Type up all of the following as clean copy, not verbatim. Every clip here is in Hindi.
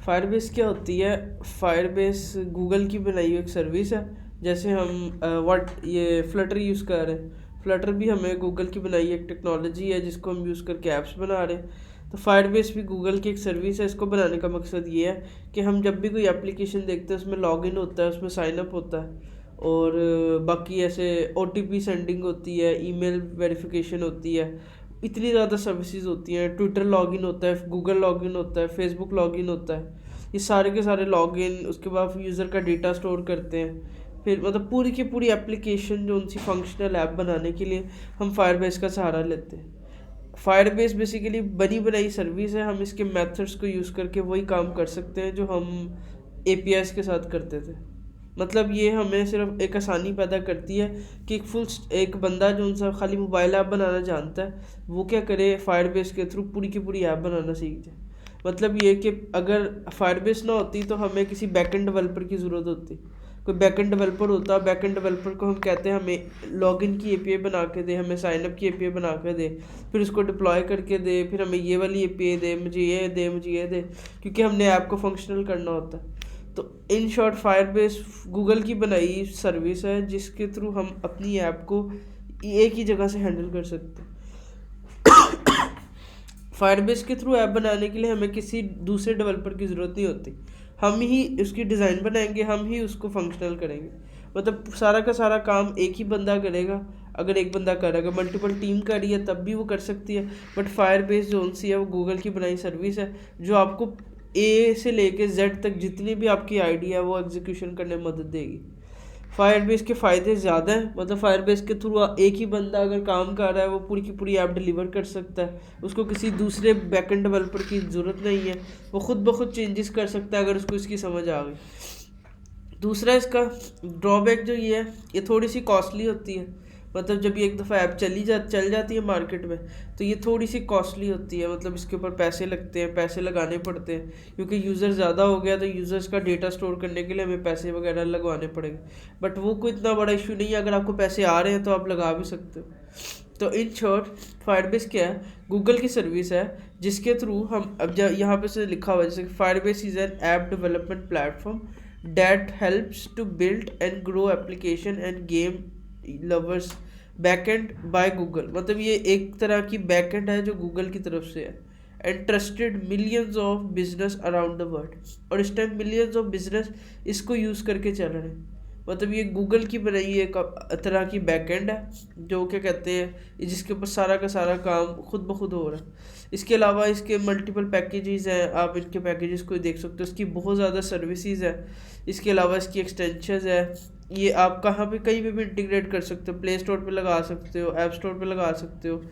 फायरबेस क्या होती है? फायरबेस गूगल की बनाई हुई एक सर्विस है। जैसे हम ये फ्लटर यूज़ कर रहे हैं, फ्लटर भी हमें गूगल की बनाई एक टेक्नोलॉजी है जिसको हम यूज़ करके ऐप्स बना रहे हैं। तो फायरबेस भी गूगल की एक सर्विस है। इसको बनाने का मकसद ये है कि हम जब भी कोई एप्लीकेशन देखते हैं उसमें लॉगिन होता है, उसमें साइन अप होता है, और बाकी ऐसे ओटीपी सेंडिंग होती है, ईमेल वेरिफिकेशन होती है, इतनी ज़्यादा सर्विसेज होती हैं। ट्विटर लॉगिन होता है, गूगल लॉगिन होता है, फेसबुक लॉगिन होता है। ये सारे के सारे लॉगिन, उसके बाद यूज़र का डेटा स्टोर करते हैं। फिर मतलब पूरी की पूरी एप्लीकेशन जो उनसी फंक्शनल ऐप बनाने के लिए हम फायरबेस का सहारा लेते हैं। फायरबेस बेसिकली बनी बनाई सर्विस है। हम इसके मेथड्स को यूज़ करके वही काम कर सकते हैं जो हम एपीआईज के साथ करते थे। मतलब ये हमें सिर्फ एक आसानी पैदा करती है कि एक बंदा जो उनसे खाली मोबाइल ऐप बनाना जानता है वो क्या करे, फायरबेस के थ्रू पूरी की पूरी ऐप बनाना सीख जाए। मतलब ये कि अगर फायरबेस ना होती तो हमें किसी बैकएंड डेवलपर की ज़रूरत होती। कोई बैकएंड डेवलपर होता, बैकएंड डेवलपर को हम कहते हैं हमें लॉगिन की एपीआई बना के दे, हमें साइनअप की एपीआई बना के दे, फिर उसको डिप्लॉय करके दे, फिर हमें ये वाली एपीआई दे, मुझे ये दे, मुझे ये दे, क्योंकि हमने ऐप को फंक्शनल करना होता है। तो इन शॉर्ट फायरबेस गूगल की बनाई सर्विस है जिसके थ्रू हम अपनी ऐप को एक ही जगह से हैंडल कर सकते हैं। फायरबेस के थ्रू ऐप बनाने के लिए हमें किसी दूसरे डेवलपर की ज़रूरत नहीं होती। हम ही उसकी डिज़ाइन बनाएंगे, हम ही उसको फंक्शनल करेंगे। मतलब सारा का सारा काम एक ही बंदा करेगा। अगर एक बंदा करेगा, मल्टीपल टीम कर रही है तब भी वो कर सकती है। बट फायरबेस जो सी है वो गूगल की बनाई सर्विस है जो आपको ए से लेके जेड तक जितनी भी आपकी आइडिया है वो एग्जीक्यूशन करने में मदद देगी। फायरबेस के फ़ायदे ज़्यादा हैं। मतलब फायरबेस के थ्रू एक ही बंदा अगर काम कर रहा है वो पूरी की पूरी ऐप डिलीवर कर सकता है। उसको किसी दूसरे बैकएंड डेवलपर की ज़रूरत नहीं है। वो खुद ब खुद चेंजेस कर सकता है अगर उसको इसकी समझ आ गई। दूसरा इसका ड्रॉबैक जो ये है, ये थोड़ी सी कॉस्टली होती है। मतलब जब ये एक दफ़ा ऐप चल जाती है मार्केट में तो ये थोड़ी सी कॉस्टली होती है। मतलब इसके ऊपर पैसे लगते हैं, पैसे लगाने पड़ते हैं, क्योंकि यूज़र ज़्यादा हो गया तो यूज़र्स का डेटा स्टोर करने के लिए हमें पैसे वगैरह लगवाने पड़ेंगे। बट वो कोई इतना बड़ा इशू नहीं है, अगर आपको पैसे आ रहे हैं तो आप लगा भी सकते हो। तो इन शॉर्ट फायरबेस क्या है? गूगल की सर्विस है जिसके थ्रू हम अब यहाँ पे से लिखा हुआ है जैसे Firebase is an app development platform that helps to build and grow application and game lovers backend by Google। मतलब ये एक तरह की बैकएंड है जो गूगल की तरफ से है and trusted millions of business around the world. और इस टाइम मिलियंस ऑफ बिजनेस इसको यूज़ करके चल रहे हैं। मतलब ये गूगल की बनाई एक तरह की बैकएंड है जो क्या कहते हैं, जिसके ऊपर सारा का सारा काम खुद ब खुद हो रहा है। इसके अलावा इसके मल्टीपल पैकेजेस हैं, आप इनके पैकेजेस को देख सकते हो। इसकी बहुत ज़्यादा सर्विसेज है। इसके अलावा इसकी एक्सटेंशंस है। ये आप कहाँ पे कहीं पे भी इंटीग्रेट कर सकते हो, प्ले स्टोर पे लगा सकते हो, ऐप स्टोर पे लगा सकते हो।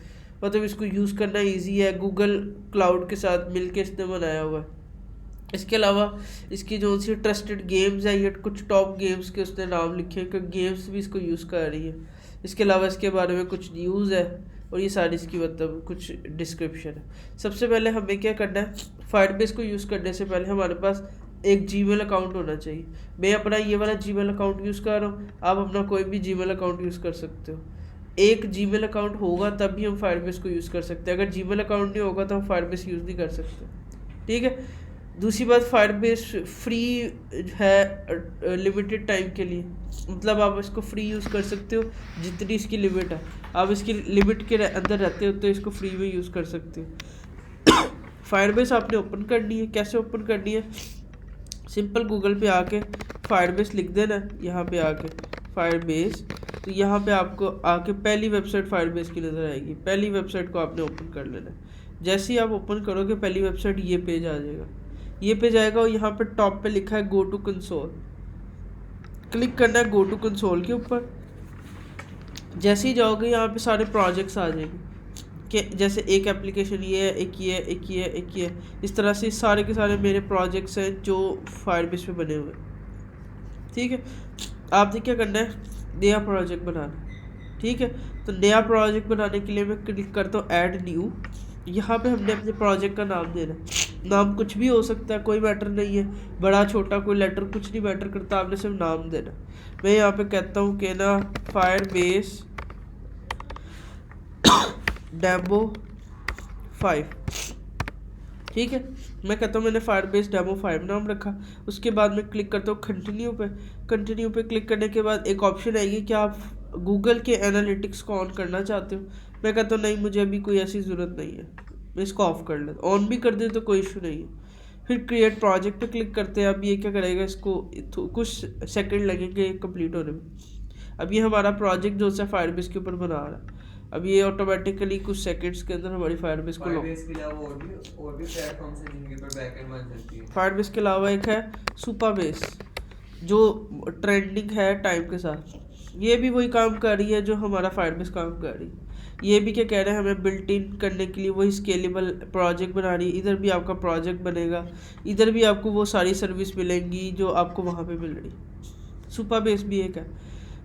मतलब इसको यूज़ करना इजी है। गूगल क्लाउड के साथ मिलके इसने बनाया हुआ है। इसके अलावा इसकी जो सी ट्रस्टेड गेम्स है, ये कुछ टॉप गेम्स के उसने नाम लिखे हैं, क्योंकि गेम्स भी इसको यूज़ कर रही है। इसके अलावा इसके बारे में कुछ न्यूज़ है और ये सारी इसकी मतलब कुछ डिस्क्रिप्शन है। सबसे पहले हमें क्या करना है, फायरबेस को यूज़ करने से पहले हमारे पास एक जीमेल अकाउंट होना चाहिए। मैं अपना ये वाला जीमेल अकाउंट यूज़ कर रहा हूँ, आप अपना कोई भी जीमेल अकाउंट यूज़ कर सकते हो। एक जीमेल अकाउंट होगा तब भी हम फायरबेस को यूज़ कर सकते हैं। अगर जीमेल अकाउंट नहीं होगा तो हम फायरबेस यूज़ नहीं कर सकते। ठीक है। दूसरी बात, फायरबेस फ्री है लिमिटेड टाइम के लिए। मतलब आप इसको फ्री यूज़ कर सकते हो जितनी इसकी लिमिट है। आप इसकी लिमिट के अंदर रहते हो तो इसको फ्री में यूज़ कर सकते हो। फायरबेस आपने ओपन करनी है। कैसे ओपन करनी है? सिंपल गूगल पे आके फायरबेस लिख देना। यहाँ पे आके फायरबेस, तो यहाँ पे आपको आके पहली वेबसाइट फायरबेस की नज़र आएगी। पहली वेबसाइट को आपने ओपन कर लेना है। जैसे ही आप ओपन करोगे पहली वेबसाइट ये पेज आ जाएगा। ये पेज आएगा और यहाँ पे टॉप पे लिखा है गो टू कंसोल। क्लिक करना है गो टू कंसोल के ऊपर। जैसे ही जाओगे यहाँ पे सारे प्रोजेक्ट्स आ जाएंगे कि जैसे एक एप्लीकेशन ये है, एक ये है, एक ये है, एक ये है। इस तरह से सारे के सारे मेरे प्रोजेक्ट्स हैं जो फायरबेस पे बने हुए हैं। ठीक है। आपने क्या करना है, नया प्रोजेक्ट बनाना। ठीक है। तो नया प्रोजेक्ट बनाने के लिए मैं क्लिक करता हूँ ऐड न्यू। यहाँ पे हमने अपने प्रोजेक्ट का नाम देना है। नाम कुछ भी हो सकता है, कोई मैटर नहीं है, बड़ा छोटा कोई लेटर कुछ नहीं मैटर करता, आपने सिर्फ नाम देना। मैं यहाँ पे कहता हूँ कि ना फायरबेस डेमो 5। ठीक है, मैं कहता हूँ मैंने फायरबेस डेमो 5 नाम रखा। उसके बाद मैं क्लिक करता हूँ कंटिन्यू पे। कंटिन्यू पे क्लिक करने के बाद एक ऑप्शन आएगी कि आप गूगल के एनालिटिक्स को ऑन करना चाहते हो। मैं कहता हूँ नहीं, मुझे अभी कोई ऐसी ज़रूरत नहीं है, मैं इसको ऑफ कर लेता हूँ। ऑन भी कर दे तो कोई इशू नहीं है। फिर क्रिएट प्रोजेक्ट पे क्लिक करते हैं। अब ये क्या करेगा, इसको कुछ सेकंड लगेंगे कंप्लीट होने में। अब ये हमारा प्रोजेक्ट जो है फायरबेस के ऊपर बना रहा है। अब ये ऑटोमेटिकली कुछ सेकंड्स के अंदर हमारी फायरबेस को फायरबेस के अलावा और भी प्लेटफॉर्म्स हैं जिनके ऊपर बैकएंड बन सकती है। फायरबेस के अलावा एक है सुपरबेस जो ट्रेंडिंग है टाइम के साथ। ये भी वही काम कर रही है जो हमारा फायरबेस काम कर रही है। ये भी क्या कह रहे हैं, हमें बिल्ट इन करने के लिए वही स्केलेबल प्रोजेक्ट बना रही है। इधर भी आपका प्रोजेक्ट बनेगा, इधर भी आपको वो सारी सर्विस मिलेंगी जो आपको वहाँ पे मिल रही। सुपरबेस भी एक है।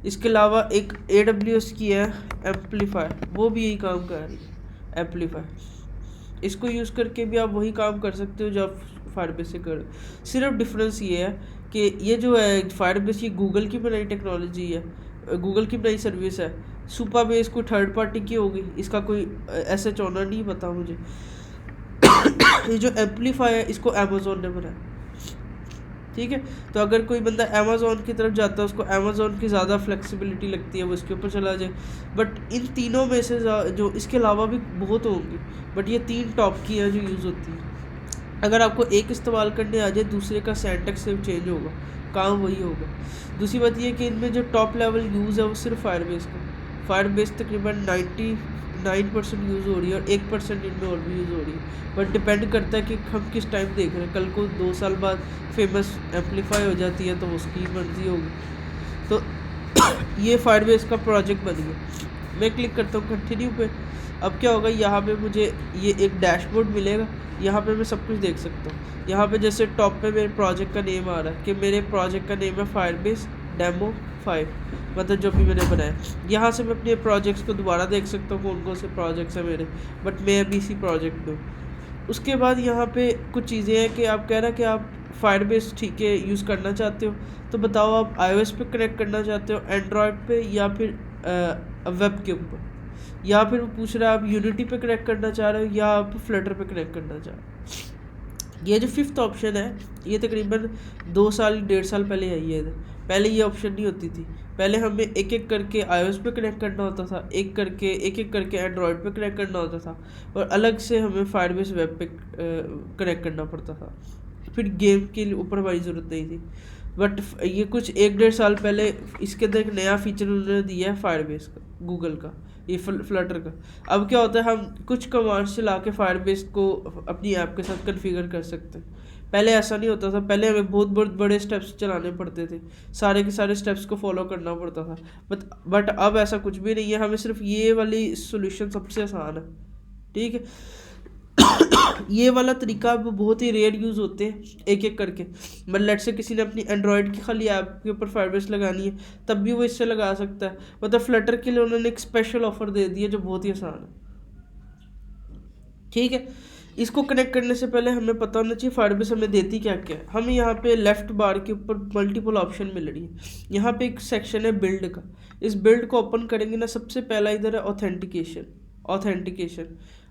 इसके अलावा एक AWS की है एम्पलीफाई, वो भी यही काम कर रही है एम्पलीफाई। इसको यूज़ करके भी आप वही काम कर सकते हो जो आप फायरबेस से कर। सिर्फ डिफरेंस ये है कि ये जो है फायरबेस ये गूगल की बनाई टेक्नोलॉजी है, गूगल की बनाई सर्विस है। सुपरबेस कोई थर्ड पार्टी की होगी, इसका कोई ऐसे चौना नहीं पता मुझे। ये जो एम्पलीफाई है इसको अमेज़ोन ने बनाया, ठीक है। तो अगर कोई बंदा अमेज़ोन की तरफ जाता है, उसको अमेज़ोन की ज़्यादा फ्लेक्सिबिलिटी लगती है, वो इसके ऊपर चला जाए। बट इन तीनों में से जो इसके अलावा भी बहुत होंगी, बट ये 3 टॉप की हैं जो यूज़ होती है। अगर आपको एक इस्तेमाल करने आ जाए, दूसरे का सिंटैक्स सिर्फ चेंज होगा, काम वही होगा। दूसरी बात ये कि इनमें जो टॉप लेवल यूज़ है वो सिर्फ फायरबेस का। फायरबेस तकरीबन 99% यूज़ हो रही है और 1% इनमें और भी यूज़ हो रही है। बट डिपेंड करता है कि हम किस टाइम देख रहे हैं। कल को 2 साल बाद फेमस एम्पलीफाई हो जाती है तो उसकी मर्जी होगी। तो ये फायरबेस का प्रोजेक्ट बन गया। मैं क्लिक करता हूँ कंटिन्यू पे। अब क्या होगा, यहाँ पे मुझे ये एक डैशबोर्ड मिलेगा, यहाँ पे मैं सब कुछ देख सकता हूँ। यहाँ पे जैसे टॉप पे मेरे प्रोजेक्ट का नेम आ रहा है कि मेरे प्रोजेक्ट का नेम है फायरबेस डेमो 5, मतलब जो भी मैंने बनाया। यहाँ से मैं अपने प्रोजेक्ट्स को दोबारा देख सकता हूँ कौन कौन से प्रोजेक्ट्स हैं मेरे, बट मैं अभी इसी प्रोजेक्ट में हूँ। उसके बाद यहाँ पे कुछ चीज़ें हैं कि आप कह रहे हैं कि आप फायरबेस ठीक है यूज़ करना चाहते हो, तो बताओ आप iOS पे कनेक्ट करना चाहते हो, एंड्रॉयड पे, या फिर वेब के ऊपर, या फिर वो पूछ रहा है आप यूनिटी पे कनेक्ट करना चाह रहे हो या आप फ्लटर पे कनेक्ट करना चाह रहे हो। ये जो 5th ऑप्शन है ये तकरीबन 2 साल 1.5 साल पहले आई है। पहले ये ऑप्शन नहीं होती थी। पहले हमें एक एक करके iOS पे कनेक्ट करना होता था, एक एक करके एंड्रॉयड पे कनेक्ट करना होता था, और अलग से हमें फायरबेस वेब पे कनेक्ट करना पड़ता था। फिर गेम के ऊपर हमारी ज़रूरत नहीं थी। बट ये कुछ 1-1.5 साल पहले इसके अंदर एक नया फीचर उन्होंने दिया है फायरबेस का, गूगल का, ये फ्लटर का। अब क्या होता है, हम कुछ कमांड्स चला के फायरबेस को अपनी ऐप के साथ कन्फिगर कर सकते हैं। पहले ऐसा नहीं होता था, पहले हमें बहुत बहुत बड़े स्टेप्स चलाने पड़ते थे, सारे के सारे स्टेप्स को फॉलो करना पड़ता था। बट अब ऐसा कुछ भी नहीं है, हमें सिर्फ ये वाली सोल्यूशन सबसे आसान है, ठीक है। ये वाला तरीका अब बहुत ही रेयर यूज़ होते हैं एक एक करके। मतलब लेट से किसी ने अपनी एंड्रॉयड की खाली ऐप के ऊपर फायरबेस लगानी है, तब भी वो इससे लगा सकता है। मतलब फ्लटर के लिए उन्होंने एक स्पेशल ऑफर दे दी है जो बहुत ही आसान है, ठीक है। इसको कनेक्ट करने से पहले हमें पता होना चाहिए फायरबेस हमें देती क्या क्या है। हमें यहाँ पे लेफ्ट बार के ऊपर मल्टीपल ऑप्शन मिल रही है। यहाँ पे एक सेक्शन है बिल्ड का। इस बिल्ड को ओपन करेंगे ना, सबसे पहला इधर है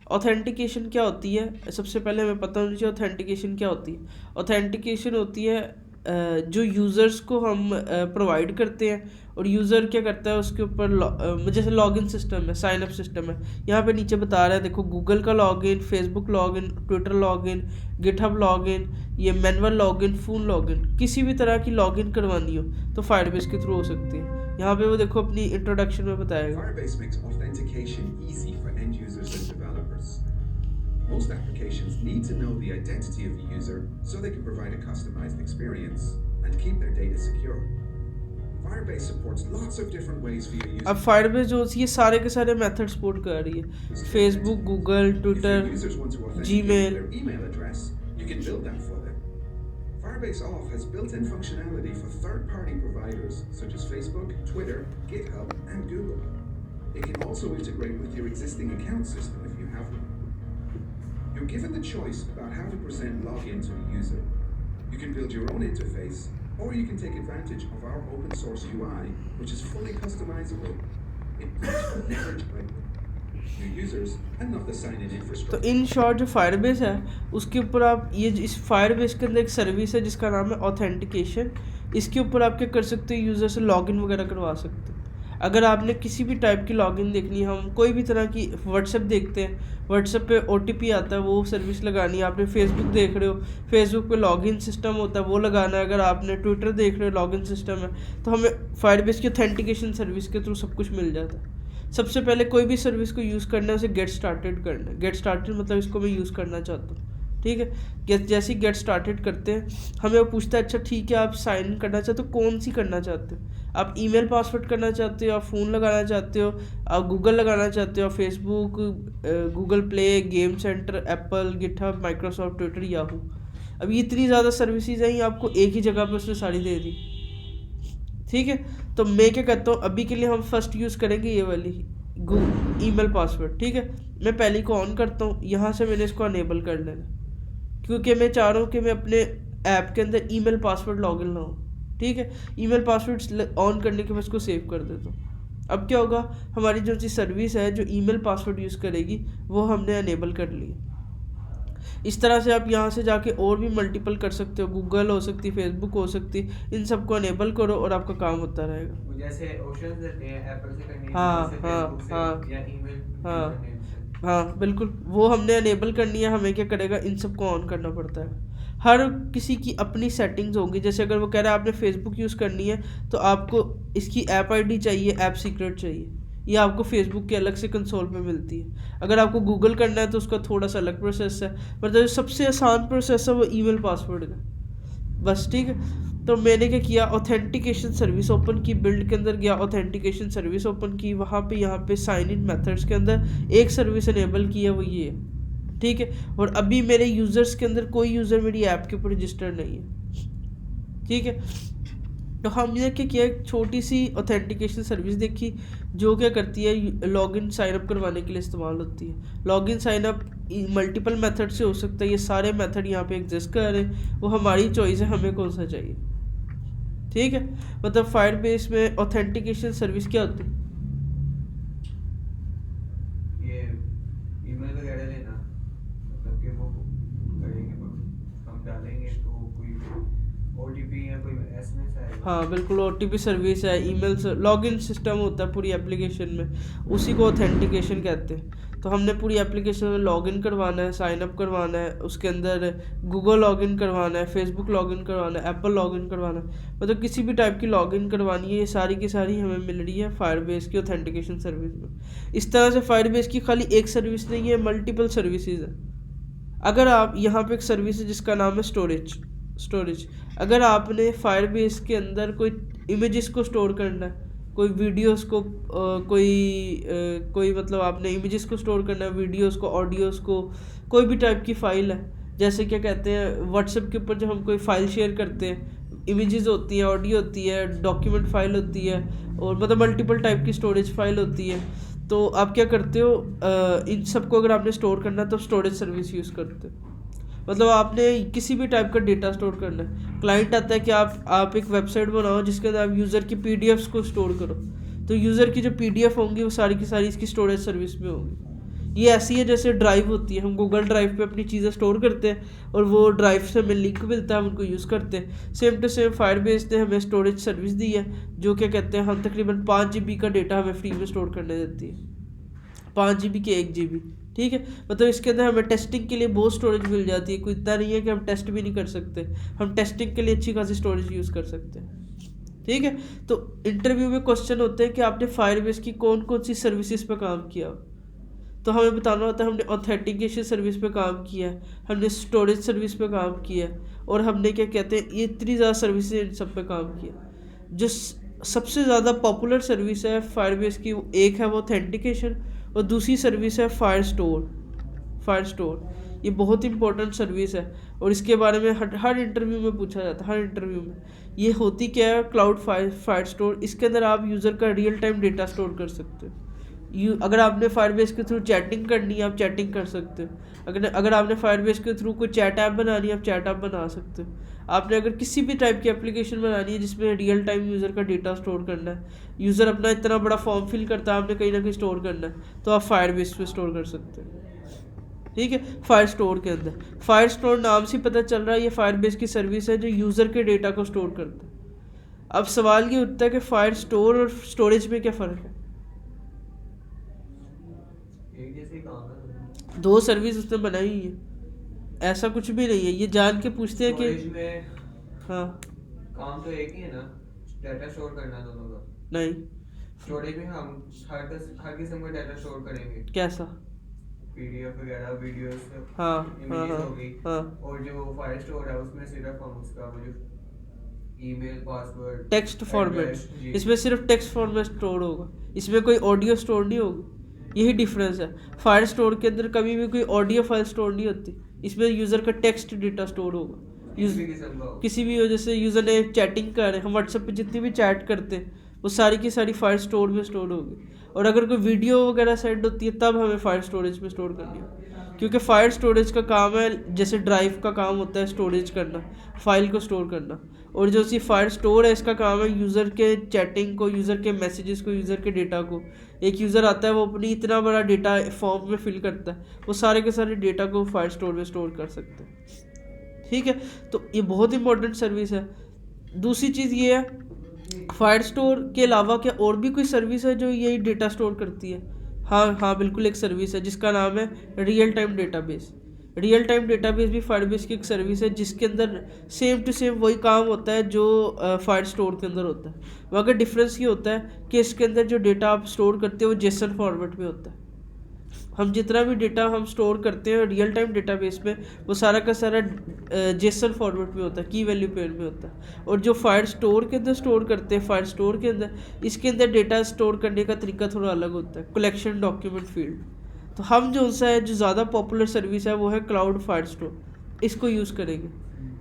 ऑथेंटिकेशन क्या होती है। सबसे पहले हमें पता होना चाहिए ऑथेंटिकेशन क्या होती है। ऑथेंटिकेशन होती है जो यूज़र्स को हम प्रोवाइड करते हैं, और यूज़र क्या करता है उसके ऊपर जैसे लॉगिन सिस्टम है, साइन अप सिस्टम है। यहाँ पे नीचे बता रहा है, देखो, गूगल का login, Facebook login, Twitter login, GitHub login, ये मैनुअल लॉगिन, फुल लॉगिन, किसी भी तरह की लॉगिन करवानी हो तो फायरबेस के थ्रू हो सकती है। यहाँ पे वो देखो अपनी इंट्रोडक्शन में बताएगा। Most applications need to know the identity of the user so they can provide a customized experience and keep their data secure. Firebase supports lots of different ways for your users. अब Firebase जो ये सारे के सारे मेथड सपोर्ट कर रही है, Facebook, Google, Twitter, Gmail. Their email address, you can build that for them. Firebase Auth has built-in functionality for third-party providers such as Facebook, Twitter, GitHub, and Google. It can also integrate with your existing account system if you have one. You're given the choice about how to present login to the user. You can build your own interface, or you can take advantage of our open source UI, which is fully customizable. It never new users, and not the sign-in तो infrastructure. इन शॉर्ट जो फायरबेस है उसके ऊपर आप ये इस फायरबेस के अंदर एक सर्विस है जिसका नाम है ऑथेंटिकेशन। इसके ऊपर आप क्या कर सकते हो, यूज़र से लॉगिन वगैरह करवा सकते हो। अगर आपने किसी भी टाइप की लॉगिन देखनी है, हम कोई भी तरह की व्हाट्सएप देखते हैं, व्हाट्सएप पे OTP आता है, वो सर्विस लगानी है। आपने फेसबुक देख रहे हो, फेसबुक पे लॉगिन सिस्टम होता है, वो लगाना है। अगर आपने ट्विटर देख रहे हो, लॉगिन सिस्टम है। तो हमें फायरबेस की ऑथेंटिकेशन सर्विस के थ्रू सब कुछ मिल जाता है। सबसे पहले कोई भी सर्विस को यूज़ करना है उसे गेट स्टार्टेड करना है। गेट स्टार्टेड मतलब इसको मैं यूज़ करना चाहता हूँ, ठीक है। जैसे ही गेट स्टार्टेड करते हैं हमें वो पूछता है अच्छा ठीक है आप साइन इन करना चाहते हो, कौन सी करना चाहते हो, आप ईमेल पासवर्ड करना चाहते हो, आप फ़ोन लगाना चाहते हो, आप गूगल लगाना चाहते हो, Facebook, Google play, game centre, Apple, GitHub, Microsoft, Twitter, Yahoo. अब ये इतनी ज़्यादा सर्विसेज हैं, आपको एक ही जगह पर उसने सारी दे दी, ठीक है। तो मैं क्या कहता हूँ, अभी के लिए हम फर्स्ट यूज़ करेंगे ये वाली ईमेल पासवर्ड, ठीक है। मैं पहले को ऑन करता हूँ, यहाँ से मैंने इसको अनेबल कर लेना, क्योंकि मैं चाह रहा हूँ कि मैं अपने ऐप के अंदर ईमेल पासवर्ड लॉगिन ना हो, ठीक है। ईमेल पासवर्ड ऑन करने के बाद इसको सेव कर देता हूँ। अब क्या होगा, हमारी जो सी सर्विस है जो ईमेल पासवर्ड यूज़ करेगी वो हमने अनेबल कर ली। इस तरह से आप यहाँ से जाके और भी मल्टीपल कर सकते हो, गूगल हो सकती, फेसबुक हो सकती, इन सबको अनेबल करो और आपका काम होता रहेगा। जैसे ऑप्शंस देते हैं एप्पल से करनी है, हाँ जैसे हाँ फेसबुक से हाँ या ईमेल हाँ यूजरनेम से। हाँ बिल्कुल, वो हमने अनेबल करनी है। हमें क्या करेगा, इन सबको ऑन करना पड़ता है। हर किसी की अपनी सेटिंग्स होंगी। जैसे अगर वो कह रहा है आपने फेसबुक यूज़ करनी है तो आपको इसकी ऐप ID चाहिए, ऐप सीक्रेट चाहिए, ये आपको फेसबुक के अलग से कंसोल पे मिलती है। अगर आपको गूगल करना है तो उसका थोड़ा सा अलग प्रोसेस है, पर जो सबसे आसान प्रोसेस है वो ईमेल पासवर्ड का, बस, ठीक है। तो मैंने क्या किया, ऑथेंटिकेशन सर्विस ओपन की, बिल्ड के अंदर गया, ऑथेंटिकेशन सर्विस ओपन की, वहाँ पे यहाँ पे साइन इन मेथड्स के अंदर एक सर्विस इनेबल की है, वो ये है, ठीक है। और अभी मेरे यूज़र्स के अंदर कोई यूज़र मेरी ऐप के ऊपर रजिस्टर्ड नहीं है, ठीक है। तो हमने क्या किया, एक छोटी सी ऑथेंटिकेशन सर्विस देखी जो क्या करती है, लॉगिन साइनअप करवाने के लिए इस्तेमाल होती है। लॉगिन साइनअप मल्टीपल मेथड से हो सकता है, ये सारे मेथड यहाँ पे एग्जिस्ट कर रहे हैं, वो हमारी चॉइस है हमें कौन सा चाहिए, ठीक है। मतलब फायरबेस में ऑथेंटिकेशन सर्विस क्या होती है, ये ईमेल वगैरह लेना, मतलब कि वो करेंगे, हम डालेंगे तो कोई OTP या कोई SMS आएगा। हाँ बिल्कुल, OTP सर्विस है, ईमेल लॉगिन सिस्टम होता है पूरी एप्लीकेशन में, उसी को ऑथेंटिकेशन कहते हैं। तो हमने पूरी एप्लीकेशन में लॉगिन करवाना है, साइन अप करवाना है, उसके अंदर गूगल लॉगिन करवाना है, फेसबुक लॉगिन करवाना है, एप्पल लॉगिन करवाना है, मतलब किसी भी टाइप की लॉगिन करवानी है, ये सारी की सारी हमें मिल रही है फायरबेस की ऑथेंटिकेशन सर्विस में। इस तरह से फायरबेस की खाली एक सर्विस नहीं है, मल्टीपल सर्विसेज है। अगर आप यहाँ पे एक सर्विस है जिसका नाम है स्टोरेज, अगर आपने फायरबेस के अंदर कोई इमेजेस को स्टोर करना है, कोई वीडियोस को कोई मतलब आपने इमेजेस को स्टोर करना है, वीडियोस को, ऑडियोस को, कोई भी टाइप की फ़ाइल है, जैसे क्या कहते हैं व्हाट्सएप के ऊपर जब हम कोई फ़ाइल शेयर करते हैं, इमेजेस होती हैं, ऑडियो होती है, डॉक्यूमेंट फ़ाइल होती है, और मतलब मल्टीपल टाइप की स्टोरेज फ़ाइल होती है। तो आप क्या करते हो, इन सबको अगर आपने स्टोर करना है तो स्टोरेज सर्विस यूज़ करते हो। मतलब आपने किसी भी टाइप का डेटा स्टोर करना है, क्लाइंट आता है कि आप एक वेबसाइट बनाओ जिसके अंदर आप यूज़र की PDFs को स्टोर करो, तो यूज़र की जो PDF होंगी वो सारी की सारी इसकी स्टोरेज सर्विस में होंगी। ये ऐसी है जैसे ड्राइव होती है, हम गूगल ड्राइव पे अपनी चीज़ें स्टोर करते हैं और वो ड्राइव से हमें लिंक मिलता है, हम उनको यूज़ करते हैं। सेम टू सेम फायरबेस ने हमें स्टोरेज सर्विस दी है, जो क्या कहते हैं हम तकरीबन 5 GB का डेटा हमें फ्री में स्टोर करने देती है, 5 GB के 1 GB, ठीक है। मतलब इसके अंदर हमें टेस्टिंग के लिए बहुत स्टोरेज मिल जाती है, कोई इतना नहीं है कि हम टेस्ट भी नहीं कर सकते, हम टेस्टिंग के लिए अच्छी खासी स्टोरेज यूज़ कर सकते हैं, ठीक है। तो इंटरव्यू में क्वेश्चन होते हैं कि आपने फायरबेस की कौन कौन सी सर्विसेज पे काम किया, तो हमें बताना होता है हमने ऑथेंटिकेशन सर्विस पे काम किया है, हमने स्टोरेज सर्विस पे काम किया है, और हमने क्या कहते हैं ये इतनी ज़्यादा सर्विसेज इन सब पे काम किया। जो सबसे ज़्यादा पॉपुलर सर्विस है फायरबेस की, एक है वो ऑथेंटिकेशन और दूसरी सर्विस है फायर स्टोर। ये बहुत इंपॉर्टेंट सर्विस है और इसके बारे में हर इंटरव्यू में पूछा जाता है, हर इंटरव्यू में। ये होती क्या है, क्लाउड फायर स्टोर, इसके अंदर आप यूज़र का रियल टाइम डेटा स्टोर कर सकते हो। अगर आपने फायरबेस के थ्रू चैटिंग करनी है आप चैटिंग कर सकते हो, अगर आपने फायरबेस के थ्रू कोई चैट ऐप बनानी है आप चैट ऐप बना सकते हो। आपने अगर किसी भी टाइप की एप्लीकेशन बनानी है जिसमें रियल टाइम यूज़र का डेटा स्टोर करना है, यूज़र अपना इतना बड़ा फॉर्म फिल करता है, आपने कहीं ना कहीं स्टोर करना है, तो आप फायरबेस पे स्टोर कर सकते हो। ठीक है, फायर स्टोर के अंदर, फायर स्टोर नाम से पता चल रहा है ये फायरबेस की सर्विस है जो यूज़र के डेटा को स्टोर करता है। अब सवाल ये उठता है कि फायर स्टोर और स्टोरेज में क्या फ़र्क है? एक जैसे काम है, दो सर्विस उसने बनाई हुई है, ऐसा कुछ भी नहीं है। ये जान के पूछते हैं स्टोरेज कि में हाँ काम तो एक ही है ना, डाटा स्टोर करना दोनों का। नहीं, स्टोरेज में हम हर किस्म का डाटा स्टोर करेंगे, कैसा? पीडीएफ वगैरह, वीडियोस, हाँ हाँ इमेजेस हाँ हो गई। हाँ, और जो फाइल स्टोर है उसमें सिर्फ हम उसका वो जो email, password, text format, address, जी। इसमें सिर्फ टेक्स्ट फॉर्मेट स्टोर होगा, इसमें कोई ऑडियो स्टोर नहीं होगी। यही डिफरेंस है। फायर स्टोर के अंदर कभी भी कोई ऑडियो फाइल स्टोर नहीं होती, इसमें यूज़र का टेक्स्ट डेटा स्टोर होगा। किसी भी किस्म का हो। किसी भी वजह से यूज़र ने चैटिंग कर रहे हैं, हम व्हाट्सएप पे जितनी भी चैट करते हैं वो सारी की सारी फाइल स्टोर में स्टोर होगी। और अगर कोई वीडियो वगैरह सेंड होती है तब हमें फाइल स्टोरेज में स्टोर करनी है, क्योंकि फाइल स्टोरेज का काम है जैसे ड्राइव का काम होता है स्टोरेज करना, फाइल को स्टोर करना। और जो सी फाइल स्टोर है इसका काम है यूज़र के चैटिंग को, यूज़र के मैसेजेस को, यूज़र के डेटा को। एक यूज़र आता है वो अपनी इतना बड़ा डेटा फॉर्म में फिल करता है, वो सारे के सारे डेटा को फाइल स्टोर में स्टोर कर सकते हैं। ठीक है, तो ये बहुत इंपॉर्टेंट सर्विस है। दूसरी चीज़ ये है, फायर स्टोर के अलावा क्या और भी कोई सर्विस है जो यही डेटा स्टोर करती है? हाँ बिल्कुल, एक सर्विस है जिसका नाम है real time database. Real time database भी फायरबेस की एक सर्विस है जिसके अंदर सेम टू सेम वही काम होता है जो फायर स्टोर के अंदर होता है, मगर डिफरेंस ये होता है कि इसके अंदर जो डेटा आप स्टोर करते हो वो जेसन फॉर्मेट में होता है। हम जितना भी डेटा हम स्टोर करते हैं रियल टाइम डेटाबेस में वो सारा का सारा जेसन फॉर्मेट में होता है, की वैल्यू पेयर में होता है। और जो फायर स्टोर के अंदर स्टोर करते हैं, फायर स्टोर के अंदर, इसके अंदर डेटा स्टोर करने का तरीका थोड़ा अलग होता है, कलेक्शन डॉक्यूमेंट फील्ड। तो हम जो सा है जो ज़्यादा पॉपुलर सर्विस है वो है क्लाउड फायर स्टोर, इसको यूज़ करेंगे,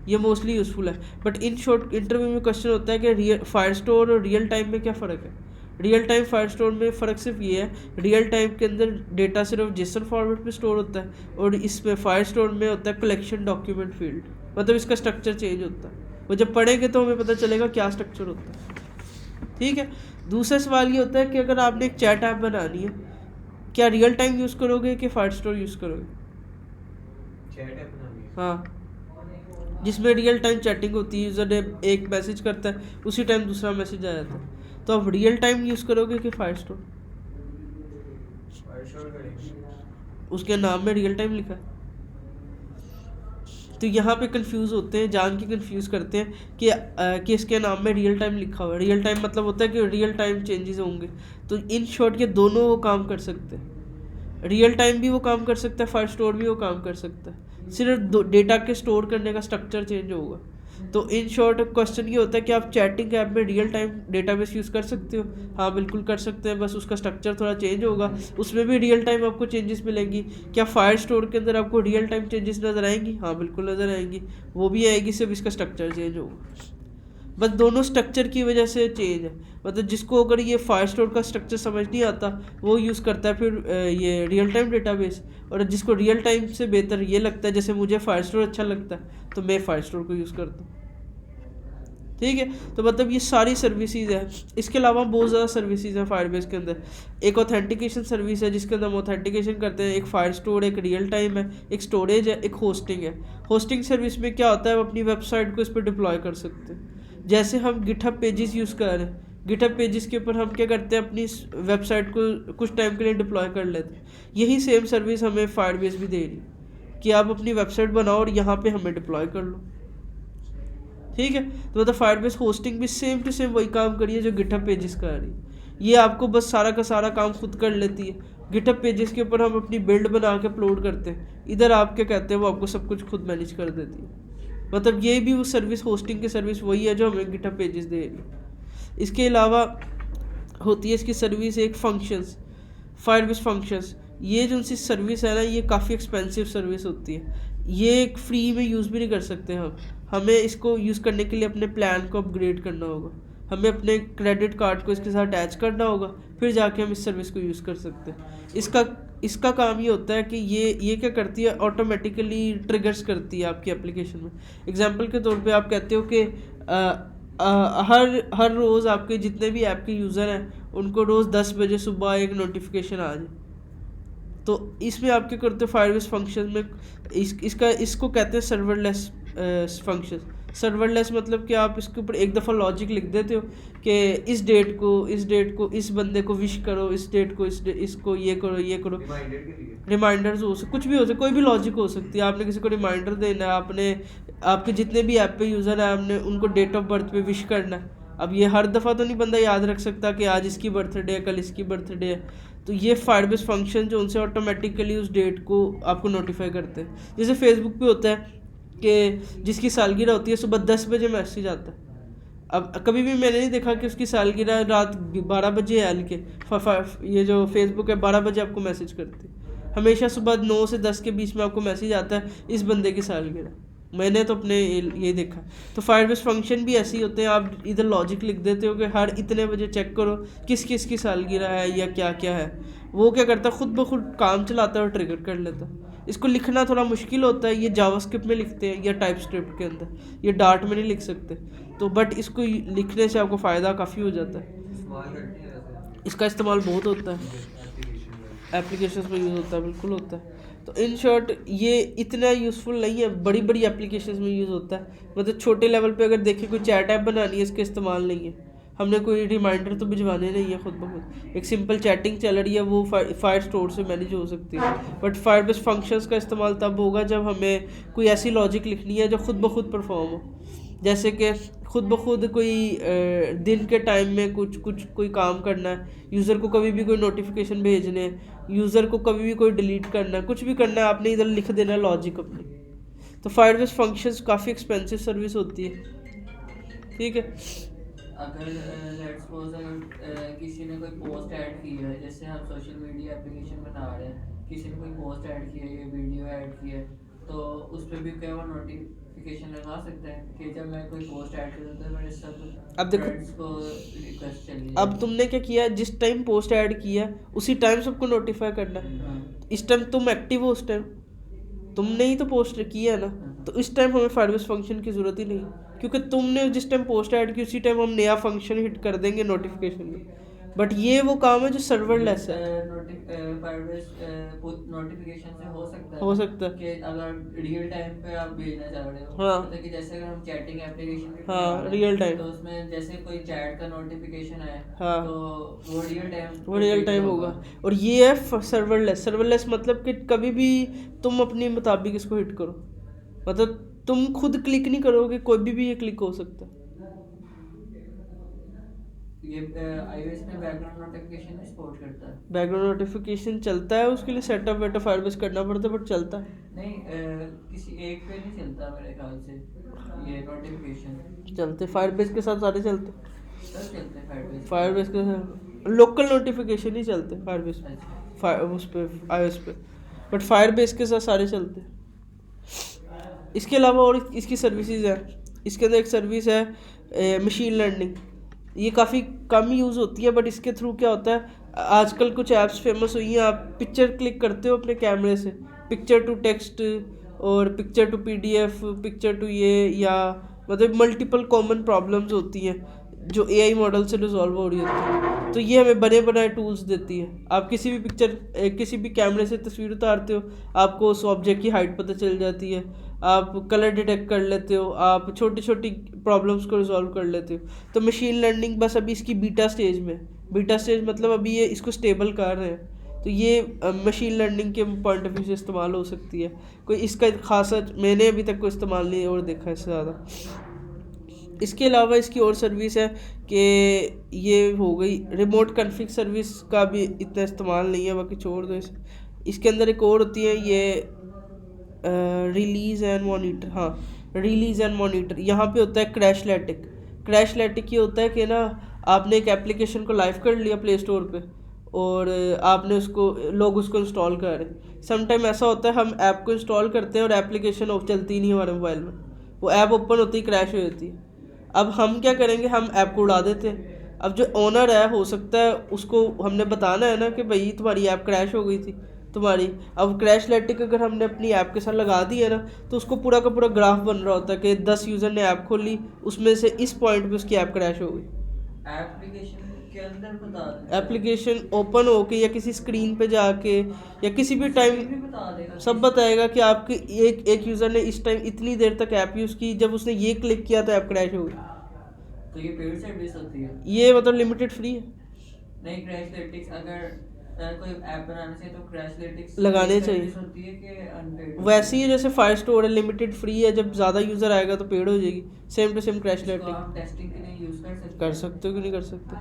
ये मोस्टली यूज़फुल है। बट इन शॉर्ट इंटरव्यू में क्वेश्चन होता है कि फायर स्टोर और रियल टाइम में क्या फ़र्क है? रियल टाइम फायर स्टोर में फ़र्क सिर्फ ये है, रियल टाइम के अंदर डेटा सिर्फ जेसन फॉर्मेट में स्टोर होता है और इसमें फायर स्टोर में होता है कलेक्शन डॉक्यूमेंट फील्ड, मतलब इसका स्ट्रक्चर चेंज होता है। वो जब पढ़ेंगे तो हमें पता चलेगा क्या स्ट्रक्चर होता है। ठीक है, दूसरा सवाल ये होता है कि अगर आपने एक चैट ऐप बनानी है, क्या रियल टाइम यूज़ करोगे कि फायर स्टोर यूज़ करोगे? चैट ऐप बनानी है। हाँ, जिसमें रियल टाइम चैटिंग होती है, यूज़र ने एक मैसेज करता है उसी टाइम दूसरा मैसेज आ जाता है, तो आप रियल टाइम यूज़ करोगे कि फायर स्टोर? फाइल स्टोर करेंगे। उसके नाम में रियल टाइम लिखा है। तो यहाँ पे कंफ्यूज होते हैं, जान के कंफ्यूज करते हैं कि इसके नाम में रियल टाइम लिखा हुआ है। रियल टाइम मतलब होता है कि रियल टाइम चेंजेस होंगे। तो इन शॉर्ट ये दोनों वो काम कर सकते हैं, रियल टाइम भी वो काम कर सकता है, फाइल स्टोर भी वो काम कर सकता है, सिर्फ डेटा के स्टोर करने का स्ट्रक्चर चेंज होगा। तो इन शॉर्ट क्वेश्चन ये होता है कि आप चैटिंग ऐप में रियल टाइम डेटाबेस यूज़ कर सकते हो? हाँ बिल्कुल कर सकते हैं, बस उसका स्ट्रक्चर थोड़ा चेंज होगा, उसमें भी रियल टाइम आपको चेंजेस मिलेंगी। क्या फायर स्टोर के अंदर आपको रियल टाइम चेंजेस नज़र आएंगी? हाँ बिल्कुल नज़र आएंगी, वो भी आएगी, सिर्फ इसका स्ट्रक्चर चेंज होगा। बस दोनों स्ट्रक्चर की वजह से चेंज है, मतलब जिसको अगर ये फायर स्टोर का स्ट्रक्चर समझ नहीं आता वो यूज़ करता है फिर ये रियल टाइम डेटाबेस, और जिसको रियल टाइम से बेहतर ये लगता है, जैसे मुझे फायर स्टोर अच्छा लगता है तो मैं फायर स्टोर को यूज़ करता हूँ। ठीक है, तो मतलब ये सारी सर्विसेज है। इसके अलावा बहुत ज़्यादा सर्विसेज हैं फायरबेस के अंदर। एक ऑथेंटिकेशन सर्विस है जिसके अंदर हम ऑथेंटिकेशन करते हैं, एक फायर स्टोर, एक रियल टाइम है, एक स्टोरेज है, एक होस्टिंग है। होस्टिंग सर्विस में क्या होता है, हम अपनी वेबसाइट को इस पर डिप्लॉय कर सकते हैं। जैसे हम गिटहब पेजेस यूज़ कर रहे हैं, गिटहब पेजेस के ऊपर हम क्या करते हैं, अपनी वेबसाइट को कुछ टाइम के लिए डिप्लॉय कर लेते हैं। यही सेम सर्विस हमें फायरबेस भी दे रही है कि आप अपनी वेबसाइट बनाओ और यहाँ पे हमें डिप्लॉय कर लो। ठीक है, तो मतलब फायरबेस होस्टिंग भी सेम टू सेम वही काम करिए जो गिटहब पेजेस का आ रही है। ये आपको बस सारा का सारा काम खुद कर लेती है। गिटहब पेजेस के ऊपर हम अपनी बिल्ड बना के अपलोड करते हैं, इधर आप क्या कहते हैं वो आपको सब कुछ खुद मैनेज कर देती है। मतलब ये भी वो सर्विस, होस्टिंग की सर्विस वही है जो हमें गिटहब पेजेस दे रही है। इसके अलावा होती है इसकी सर्विस एक फंक्शंस, फायरबेस फंक्शंस। ये जो उनकी सर्विस है ना, ये काफ़ी एक्सपेंसिव सर्विस होती है, ये एक फ्री में यूज़ भी नहीं कर सकते हम, हमें इसको यूज़ करने के लिए अपने प्लान को अपग्रेड करना होगा। हमें अपने क्रेडिट कार्ड को इसके साथ अटैच करना होगा, फिर जाके हम इस सर्विस को यूज़ कर सकते हैं। इसका काम ये होता है कि ये क्या करती है, ऑटोमेटिकली ट्रिगर्स करती है आपकी एप्लीकेशन में। एग्जांपल के तौर पे आप कहते हो कि हर रोज़ आपके जितने भी ऐप के यूज़र हैं उनको रोज़ 10 बजे सुबह एक नोटिफिकेशन आ जाए। तो इसमें आप क्या करते हो, फायरबेस फंक्शन में इसको कहते हैं सर्वरलेस फंक्शन। सर्वरलेस मतलब कि आप इसके ऊपर एक दफ़ा लॉजिक लिख देते हो कि इस डेट को इस बंदे को विश करो, इस डेट को इसको ये करो। रिमाइंडर के लिए रिमाइंडर्स हो सकते, कुछ भी हो सकता, कोई भी लॉजिक हो सकती है। आपने किसी को रिमाइंडर देना है, आपने आपके जितने भी ऐप पे यूज़र है आपने उनको डेट ऑफ बर्थ पे विश करना है। अब ये हर दफ़ा तो नहीं बंदा याद रख सकता कि आज इसकी बर्थडे है, कल इसकी बर्थडे है। तो ये फायरबेस फंक्शन जो उनसे ऑटोमेटिकली उस डेट को आपको नोटिफाई करते हैं। जैसे फेसबुक पे होता है कि जिसकी सालगिरह होती है सुबह 10 बजे मैसेज आता है। अब कभी भी मैंने नहीं देखा कि उसकी सालगिरह रात 12 बजे है, के ये जो फेसबुक है 12 बजे आपको मैसेज करती है। हमेशा सुबह 9 से 10 के बीच में आपको मैसेज आता है इस बंदे की सालगिरह। मैंने तो अपने ये देखा। तो फायरबेस फंक्शन भी ऐसे ही होते हैं, आप इधर लॉजिक लिख देते हो कि हर इतने बजे चेक करो किस किस की सालगिरह है या क्या क्या है। वो क्या करता है, खुद ब खुद काम चलाता है और ट्रिगर कर लेता है। इसको लिखना थोड़ा मुश्किल होता है, ये जावास्क्रिप्ट में लिखते हैं या टाइपस्क्रिप्ट के अंदर, ये डार्ट में नहीं लिख सकते। तो बट इसको लिखने से आपको फ़ायदा काफ़ी हो जाता है। इस्तेमाल करते हैं वैसे इसका इस्तेमाल बहुत होता है, एप्लीकेशन एप्लीकेशंस में यूज़ होता है, बिल्कुल होता है। तो इन शॉर्ट ये इतना यूज़फुल नहीं है, बड़ी बड़ी एप्लीकेशंस में यूज़ होता है। मतलब छोटे लेवल पे अगर देखें कोई चैट ऐप बनानी है, इसका इस्तेमाल नहीं है। हमने कोई रिमाइंडर तो भिजवाने नहीं है खुद ब खुद, एक सिंपल चैटिंग चल रही है वो फायर स्टोर से मैनेज हो सकती है। बट फायरबेस फंक्शंस का इस्तेमाल तब होगा जब हमें कोई ऐसी लॉजिक लिखनी है जो खुद ब खुद परफॉर्म हो। जैसे कि खुद ब खुद कोई दिन के टाइम में कोई काम करना है, यूज़र को कभी भी कोई नोटिफिकेशन भेजने हैं, यूज़र को कभी भी कोई डिलीट करना है, कुछ भी करना है, आपने इधर लिख देना है लॉजिक अपनी। तो फायरबेस फंक्शंस काफ़ी एक्सपेंसिव सर्विस होती है, ठीक है। अगर लेट्स सपोज अगर किसी ने कोई पोस्ट ऐड की है, जैसे हम सोशल मीडिया एप्लीकेशन बना रहे हैं, किसी ने कोई पोस्ट ऐड की है या वीडियो ऐड की है, तो उस पर भी क्या वो नोटिफिकेशन लगा सकते हैं कि जब मैं कोई पोस्ट ऐड करूँ तो मेरे सब अब देखो, फ्रेंड्स को रिक्वेस्ट चली अब तुमने क्या किया, जिस टाइम पोस्ट ऐड किया उसी टाइम सबको नोटिफाई करना है। हाँ, इस टाइम तुम एक्टिव हो, उस टाइम तुमने ही तो पोस्ट किया है ना, तो इस टाइम हमें फायरबेस फंक्शन की ज़रूरत ही नहीं, क्योंकि तुमने जिस टाइम पोस्ट ऐड की उसी टाइम हम नया फंक्शन हिट कर देंगे नोटिफिकेशन में। बट ये वो काम है जो सर्वरलेस है। फायरबेस नोटिफिकेशन से हो सकता है हो सकता है कि अगर रियल टाइम पे आप भेजना चाह रहे हो, हाँ। मतलब कि जैसे अगर हम चैटिंग एप्लीकेशन भी हाँ, बना रहे हैं, रियल टाइम। तो उसमें जैसे कोई चैट का नोटिफिकेशन है, हाँ। तो वो रियल टाइम होगा। और ये है सर्वरलेस मतलब कि कभी भी तुम अपने मुताबिक इसको हिट करो, मतलब तुम खुद क्लिक नहीं करोगे, कोई भी ये क्लिक हो सकता है। ये iOS में बैकग्राउंड नोटिफिकेशन सपोर्ट करता है। बैकग्राउंड नोटिफिकेशन चलता है, उसके लिए सेटअप वेटअप फायरबेस करना पड़ता है, बट चलता है। नहीं किसी एक पे नहीं चलता मेरे ख्याल से ये नोटिफिकेशन। चलते फायरबेस के साथ सारे चलते, सब चलते हैं फायरबेस। फायरबेस के साथ लोकल नोटिफिकेशन ही चलते फायरबेस पे, उस पे iOS पे, बट फायरबेस के साथ सारे चलते हैं। इसके अलावा और इसकी सर्विसेज है। इसके अंदर एक सर्विस है मशीन लर्निंग, ये काफ़ी कम यूज़ होती है, बट इसके थ्रू क्या होता है, आजकल कुछ ऐप्स फेमस हुई हैं, आप पिक्चर क्लिक करते हो अपने कैमरे से, पिक्चर टू टेक्स्ट और picture to PDF, picture to ये, या मतलब मल्टीपल कॉमन प्रॉब्लम्स होती हैं जो AI मॉडल से रिजॉल्व हो रही होती है। तो ये हमें बने बनाए टूल्स देती है। आप किसी भी किसी भी कैमरे से तस्वीर उतारते हो, आपको उस ऑब्जेक्ट की हाइट पता चल जाती है, आप कलर डिटेक्ट कर लेते हो, आप छोटी छोटी प्रॉब्लम्स को रिजॉल्व कर लेते हो। तो मशीन लर्निंग बस अभी इसकी बीटा स्टेज में, बीटा स्टेज मतलब अभी ये इसको स्टेबल कर रहे हैं। तो ये मशीन लर्निंग के पॉइंट ऑफ व्यू से इस्तेमाल हो सकती है। कोई इसका खासा मैंने अभी तक कोई इस्तेमाल नहीं और देखा इससे ज़्यादा। इसके अलावा इसकी और सर्विस है कि ये हो गई रिमोट कॉन्फ़िग सर्विस का भी इतना इस्तेमाल नहीं है, बाकी छोड़ दो इसे। इसके अंदर एक और होती है ये रिलीज़ एंड मॉनिटर। हाँ, रिलीज़ एंड मॉनिटर। यहाँ पे होता है क्रैशलैटिक। क्रैशलैटिक ये होता है कि ना, आपने एक एप्लीकेशन को लाइव कर लिया प्ले स्टोर पे और आपने उसको लोग उसको इंस्टॉल कर रहे हैं। समटाइम ऐसा होता है हम ऐप को इंस्टॉल करते हैं और एप्लीकेशन चलती नहीं हमारे मोबाइल में, वो ऐप ओपन होती ही क्रैश हो जाती है। अब हम क्या करेंगे, हम ऐप को उड़ा देते हैं। अब जो ओनर है, हो सकता है उसको हमने बताना है ना कि भाई तुम्हारी ऐप क्रैश हो गई थी तुम्हारी। अब क्रैशलेटिक अगर हमने अपनी ऐप के साथ लगा दी है ना, तो उसको पूरा का पूरा ग्राफ बन रहा होता है कि 10 यूज़र ने ऐप खोली, उसमें से इस पॉइंट पे उसकी ऐप क्रैश हो गई। एप्लीकेशन के अंदर बता दें, एप्लीकेशन ओपन होके या किसी स्क्रीन पे जाके या किसी भी टाइम भी बता देगा सब बताएगा कि आपके एक यूज़र ने इस टाइम इतनी देर तक ऐप यूज़ की, जब उसने ये क्लिक किया तो ऐप क्रैश हो गई। तो ये पेड सर्विस होती है। ये मतलब लिमिटेड फ्री है, नहीं, क्रैशलेटिक्स अगर कोई ऐप बनाने से तो क्रैशलेटिक्स लगाने चाहिए। होती है कि अनपेड? वैसे ही जैसे फायर स्टोर है, लिमिटेड फ्री है, जब ज़्यादा यूज़र आएगा तो पेड हो जाएगी। सेम टू सेम इसको क्रैशलेटिक हम टेस्टिंग के लिए यूज कर सकते कर सकते हो कि नहीं कर सकते,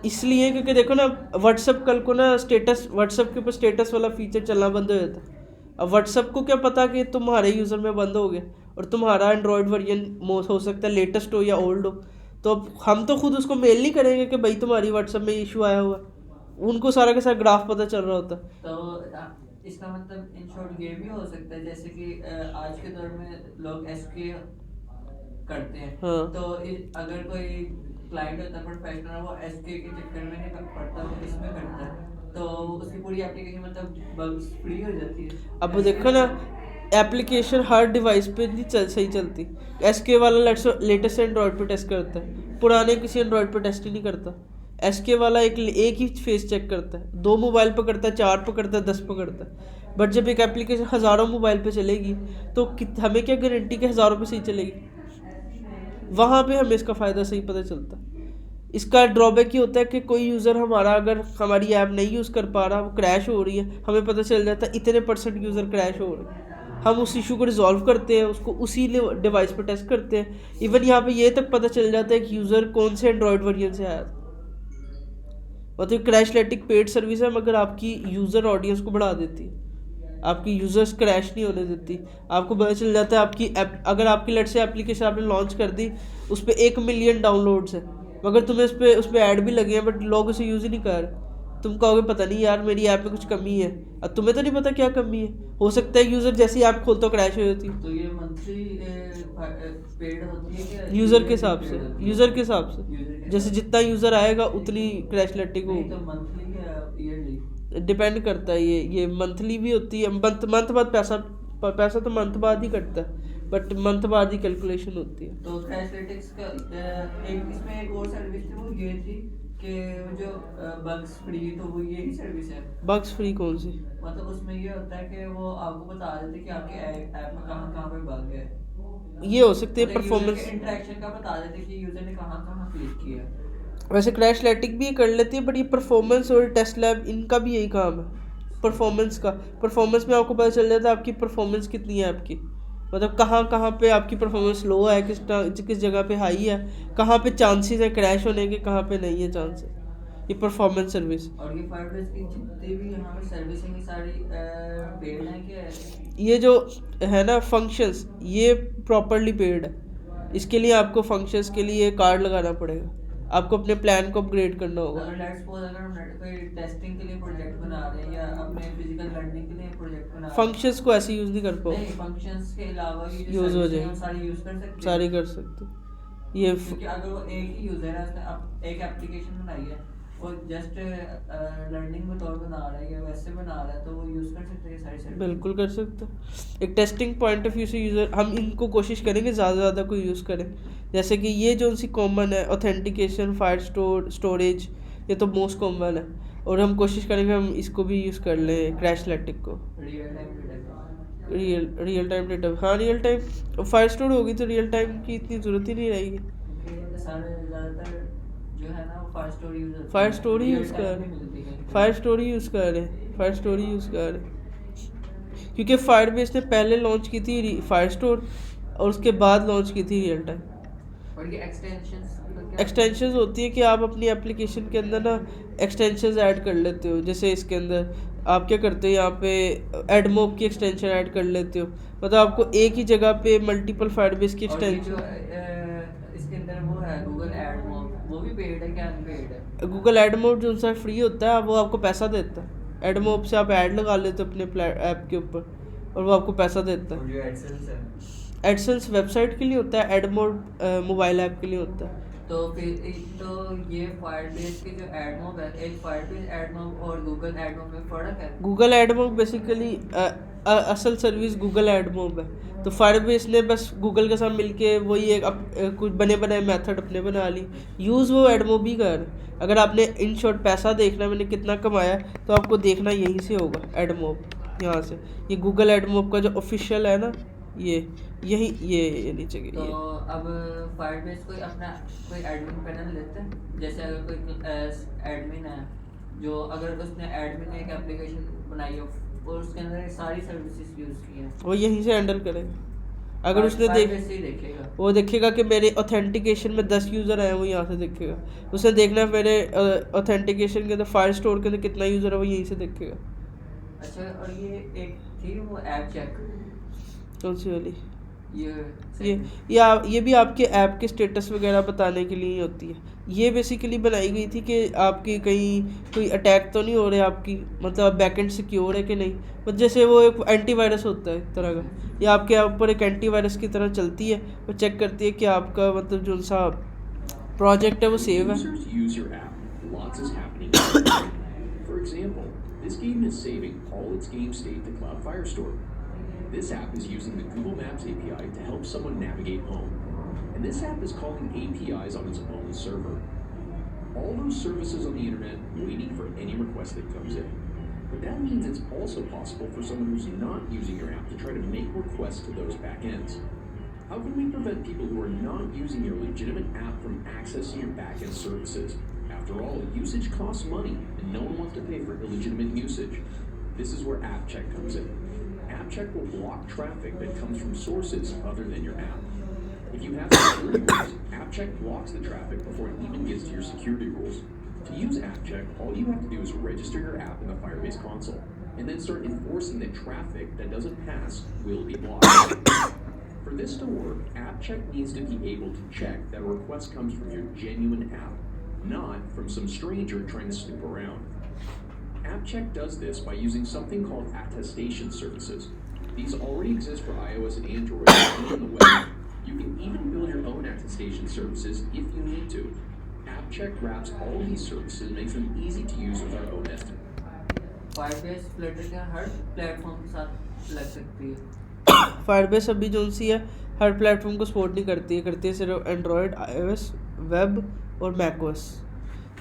इसलिए क्योंकि देखो ना, व्हाट्सअप कल को ना स्टेटस, व्हाट्सअप के ऊपर स्टेटस वाला फीचर चलना बंद हो जाता है। अब व्हाट्सअप को क्या पता कि तुम्हारे यूज़र में बंद हो गया, और तुम्हारा एंड्रॉयड वर्जन हो सकता है लेटेस्ट हो या ओल्ड हो, तो अब हम तो खुद उसको मेल नहीं करेंगे कि भाई तुम्हारी व्हाट्सअप में इशू आया हुआ है। उनको सारा के सारा ग्राफ पता चल रहा होता है। तो इसका मतलब इन शॉर्ट ये भी हो सकता है जैसे कि आज के दौर में लोग एसके करते हैं। हाँ। तो अगर कोई क्लाइंट होता है प्रोफेशनल, वो एसके के चक्कर में नहीं पड़ता, वो इसमें करता है, तो उसकी पूरी एप्लीकेशन मतलब बग्स फ्री हो जाती है। अब देखो ना, एप्लीकेशन हर डिवाइस पे नहीं सही चलती। एसके वाला लेटेस्ट एंड्रॉयड पे टेस्ट करता है, पुराने किसी एंड्रॉयड पे टेस्ट ही नहीं करता। एसके वाला एक ही फेस चेक करता है, 2 मोबाइल पे करता है, 4 पे करता है, 10 पे करता है। बट जब एक एप्लीकेशन हज़ारों मोबाइल पे चलेगी तो हमें क्या गारंटी कि हज़ारों पे सही चलेगी? वहाँ पे हमें इसका फ़ायदा सही पता चलता है। इसका ड्रॉबैक ये होता है कि कोई यूज़र हमारा अगर हमारी ऐप नहीं यूज़ कर पा रहा, वो क्रैश हो रही है, हमें पता चल जाता है इतने % यूज़र क्रैश हो रहे हैं। हम उस इशू को रिजॉल्व करते हैं, उसको उसी डिवाइस पर टेस्ट करते हैं। इवन यहाँ पे ये तक पता चल जाता है कि यूज़र कौन से एंड्रॉयड वर्जन से आया था। मतलब क्रैशलेटिक पेड सर्विस है, मगर आपकी यूज़र ऑडियंस को बढ़ा देती है, आपकी यूज़र्स क्रैश नहीं होने देती। आपको पता चल जाता है आपकी ऐप, अगर आपकी लेट से एप्लीकेशन आपने लॉन्च कर दी, उस पर 1 मिलियन डाउनलोड्स है, मगर तुम्हें उस पर ऐड भी लगे हैं, बट लोग उसे यूज़ ही नहीं कर रहे। तुम कहोगे पता नहीं यार मेरी ऐप में कुछ कमी है, अब तुम्हें तो नहीं पता क्या कमी है। हो सकता है यूज़र जैसे ही ऐप खोलते हो क्रैश हो जाती है। तो ये मंथली पेड होती है क्या? यूज़र के हिसाब से, यूज़र के हिसाब से, जैसे जितना यूज़र आएगा उतनी क्रैशलेटिक नहीं, होगी। तो मंथली या ईयरली? डिपेंड करता है, ये मंथली भी होती है, मंथ बाद पैसा तो मंथ बाद ही कटता है, बट मंथ बाद ही कैलकुलेशन होती है। तो क्रैशलेटिक्स का एक इसमें एक और सर्विस थी, वो ये थी कि जो बग्स फ्री, तो वो यही सर्विस है। बग्स फ्री कौन सी? मतलब उसमें ये होता है कि वो आपको बता देते कि आपके ऐप में कहाँ पे बग है। ये हो सकती है मतलब परफॉर्मेंस। इंटरेक्शन का बता देते कि यूजर ने कहाँ क्लिक किया। वैसे क्रैशलेटिक भी ये कर लेती है, बट ये परफॉर्मेंस और टेस्ट लैब इनका भी यही काम है परफॉर्मेंस का। परफॉर्मेंस में आपको पता चल जाता है आपकी परफॉर्मेंस कितनी है आपकी, मतलब कहाँ पे आपकी परफॉर्मेंस लो है, किस जगह पे हाई है, कहाँ पे चांसेस है क्रैश होने के, कहाँ पे नहीं है चांसेस। ये परफॉर्मेंस सर्विस। और ये फायरबेस की जितनी भी यहाँ पे सर्विस है, सारी पेड है क्या? ये जो है ना फंक्शंस, ये प्रॉपरली पेड है। इसके लिए आपको फंक्शंस के लिए कार्ड लगाना पड़ेगा, आपको अपने प्लान को अपग्रेड करना होगा। अगर लेट्स सपोज अगर हम कोई टेस्टिंग के लिए प्रोजेक्ट बना रहे हैं या अपने फिजिकल लर्निंग के लिए प्रोजेक्ट बना रहे हैं, फंक्शंस को ऐसे यूज़ नहीं कर पाओ, नहीं फंक्शंस के अलावा ये जो यूज़ हो सर्विस है, हम जाएगी, सारी यूज कर सकते हैं। सारी कर सकते हो। ये क्योंकि अगर वो एक ही यूजर है, उसने एक एप्लीकेशन बनाई है, वो जस्ट लर्निंग में तौर बना रहा है या वैसे बना रहा है, तो वो यूज कर सकते हैं सारी सर्विस। बिल्कुल कर सकते हो। एक टेस्टिंग पॉइंट ऑफ व्यू से यूज़र, हम इनको कोशिश करेंगे ज़्यादा कोई यूज़ करें। जैसे कि ये जो सी कॉमन है, ऑथेंटिकेशन, फायर स्टोरेज, ये तो मोस्ट कॉमन है, और हम कोशिश करेंगे हम इसको भी यूज़ कर लें, क्रैशलेटिक को। रियल टाइम डेटा, हाँ रियल टाइम फायर स्टोर होगी तो रियल टाइम की इतनी ज़रूरत ही नहीं रहेगी। ज़्यादातर जो है ना fire story use, fire story use कर रहे हैं, फायर स्टोरी यूज़ कर रहे हैं, फायर स्टोरी यूज़ कर रहे हैं, क्योंकि फायरबेस ने पहले लॉन्च की थी फायर स्टोर, और उसके बाद लॉन्च की थी रियल टाइम। और ये एक्सटेंशंस होती है कि आप अपनी एप्लीकेशन के अंदर ना एक्सटेंशंस ऐड कर लेते हो। जैसे इसके अंदर आप क्या करते हो, यहाँ पे एडमोब की एक्सटेंशन ऐड कर लेते हो, मतलब आपको एक ही जगह पे मल्टीपल फायरबेस की एक्सटेंशन। इसके अंदर वो है गूगल एडमोब, वो भी पेड है क्या अनपेड है? गूगल एडमोब जो सा फ्री होता है वो आपको पैसा देता है। एडमोब से आप ऐड लगा लेते हो अपने ऐप के ऊपर और वो आपको पैसा देता है। और जो एडसेंस है, एडसेंस वेबसाइट के लिए होता है, एडमोब मोबाइल ऐप के लिए होता है। तो फिर तो ये फायरबेस के जो एडमॉब है, एक फायरबेस एडमॉब और गूगल एडमॉब में फ़र्क है? गूगल एडमोब बेसिकली असल सर्विस गूगल एडमोब है। तो फायरबेस ने बस गूगल के साथ मिलके वही एक कुछ बने बनाए मेथड अपने बना ली, यूज़ वो एडमोब ही कर। अगर आपने इन शॉर्ट पैसा देखना मैंने कितना कमाया, तो आपको देखना यहीं से होगा, एडमोब यहाँ से। ये गूगल एडमोब का जो ऑफिशियल है ना, ये यही ये नीचे की तो अब फायरबेस कोई अपना कोई एडमिन पैनल लेते हैं, जैसे अगर कोई एडमिन है जो अगर उसने एडमिन ने एक एप्लीकेशन बनाई हो और उसके अंदर ये सारी सर्विसेज यूज़ की हैं, वो यहीं से हैंडल करेगा। अगर उसने फायरबेस से ही देखेगा। वो देखेगा कि मेरे ऑथेंटिकेशन में 10 यूज़र आए हैं, वो यहाँ से देखेगा। उसे देखना है मेरे ऑथेंटिकेशन के अंदर फायर स्टोर के अंदर कितना यूज़र है, वो यहीं से देखेगा। अच्छा, और ये एक थी वो ऐप चेक, कौन सी वाली? ये ये भी आपके ऐप के स्टेटस वगैरह बताने के लिए ही होती है। ये बेसिकली बनाई गई थी कि आपकी कहीं कोई अटैक तो नहीं हो रहा है आपकी, मतलब बैकएंड सिक्योर है कि नहीं। बस जैसे वो एक एंटीवायरस होता है एक तरह का, ये आपके ऊपर एक एंटीवायरस की तरह चलती है। वो चेक करती है कि आपका मतलब जो सा प्रोजेक्ट है वो सेव है। Users use your app. Lots is happening. For example, this game is saving all its game state to Cloud Firestore. This app is using the Google Maps API to help someone navigate home. And this app is calling APIs on its own server. All those services on the internet waiting for any request that comes in. But that means it's also possible for someone who's not using your app to try to make requests to those backends. How can we prevent people who are not using your legitimate app from accessing your backend services? After all, usage costs money, and no one wants to pay for illegitimate usage. This is where AppCheck comes in. AppCheck will block traffic that comes from sources other than your app. If you have security rules, AppCheck blocks the traffic before it even gets to your security rules. To use AppCheck, all you have to do is register your app in the Firebase console, and then start enforcing that traffic that doesn't pass will be blocked. For this to work, AppCheck needs to be able to check that a request comes from your genuine app, not from some stranger trying to snoop around. AppCheck does this by using something called attestation services. These already exist for iOS and Android and on the web. You can even build your own attestation services if you need to. AppCheck wraps all of these services and makes them easy to use with our own estimate. Firebase Flutter के हर प्लेटफॉर्म के साथ लग सकती है। फायरबेस अभी जो सी है हर प्लेटफॉर्म को सपोर्ट नहीं करती है, सिर्फ एंड्रॉयड, iOS, वेब और मैकओएस।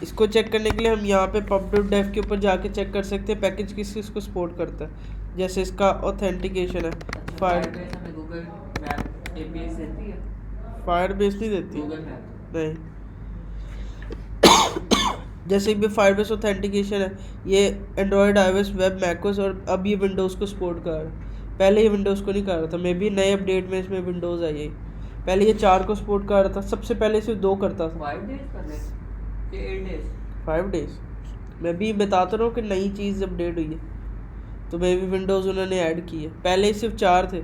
इसको चेक करने के लिए हम यहाँ पे pub.dev के ऊपर जाके चेक कर सकते हैं पैकेज किस किस को सपोर्ट करता है। जैसे इसका ऑथेंटिकेशन है, फायरबेस हमें गूगल मैप एपीआई देती है, फायरबेस नहीं देती गूगल मैप नहीं। जैसे भी फायरबेस ऑथेंटिकेशन है, ये एंड्रॉयड, iOS, वेब, मैकओएस और अब ये विंडोज़ को सपोर्ट कर रहा है। पहले ये विंडोज़ को नहीं कर रहा था, मे बी नए अपडेट में इसमें विंडोज़ आई है। पहले ये 4 को सपोर्ट कर रहा था, सबसे पहले सिर्फ 2 करता था। 5 डेज कर रहे कि 8 डेज? 5 डेज। मैं भी बताता रहा हूँ कि नई चीज़ अपडेट हुई है, तो मे भी विंडोज़ उन्होंने ऐड की है। पहले सिर्फ 4 थे,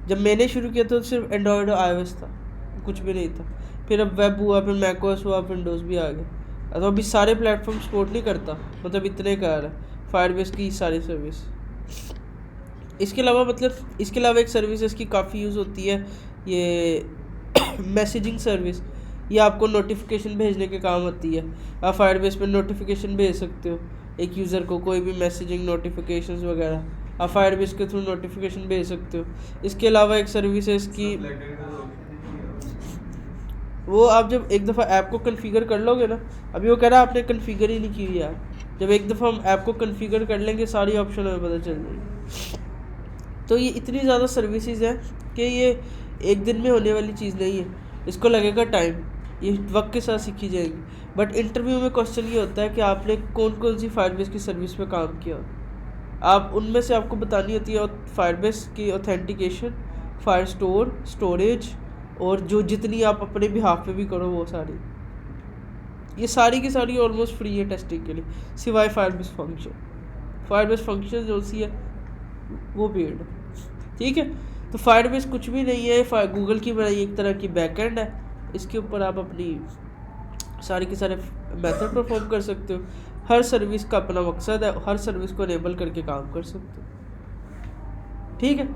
जब मैंने शुरू किया तो सिर्फ एंड्रॉयड और iOS था, कुछ भी नहीं था। फिर अब वेब हुआ, फिर मैकओएस हुआ, विंडोज़ भी आ गया। तो अभी सारे प्लेटफॉर्म सपोर्ट नहीं करता, मतलब इतने का है फायरबेस की सारी सर्विस। इसके अलावा एक सर्विस इसकी काफ़ी यूज़ होती है, ये मैसेजिंग सर्विस। ये आपको नोटिफिकेशन भेजने के काम आती है। आप फायरबेस में नोटिफिकेशन भेज सकते हो एक यूज़र को, कोई भी मैसेजिंग नोटिफिकेशंस वगैरह आप फायरबेस के थ्रू नोटिफिकेशन भेज सकते हो। इसके अलावा एक सर्विस है इसकी, वो आप जब एक दफ़ा ऐप को कन्फिगर कर लोगे ना, अभी वो कह रहा है आपने कन्फिगर ही नहीं की यार। जब एक दफ़ा हम ऐप को कन्फिगर कर लेंगे सारी ऑप्शन हमें पता चल जाएगी। तो ये इतनी ज़्यादा सर्विसेज हैं कि ये एक दिन में होने वाली चीज़ नहीं है, इसको लगेगा टाइम, ये वक्त के साथ सीखी जाएगी। बट इंटरव्यू में क्वेश्चन ये होता है कि आपने कौन कौन सी फायरबेस की सर्विस पे काम किया, आप उनमें से आपको बतानी होती है फायरबेस की ऑथेंटिकेशन, फायर स्टोर, स्टोरेज और जो जितनी आप अपने बिहाफ पे भी करो वो सारी, ये सारी की सारी ऑलमोस्ट फ्री है टेस्टिंग के लिए, सिवाय फायरबेस फंक्शन जो सी है वो पेड है। ठीक है, तो फायरबेस कुछ भी नहीं है, गूगल की बनाई एक तरह की बैकएंड है, इसके ऊपर आप अपनी सारे के सारे मेथड परफॉर्म कर सकते हो। हर सर्विस का अपना मकसद है, हर सर्विस को इनेबल करके काम कर सकते हो। ठीक है।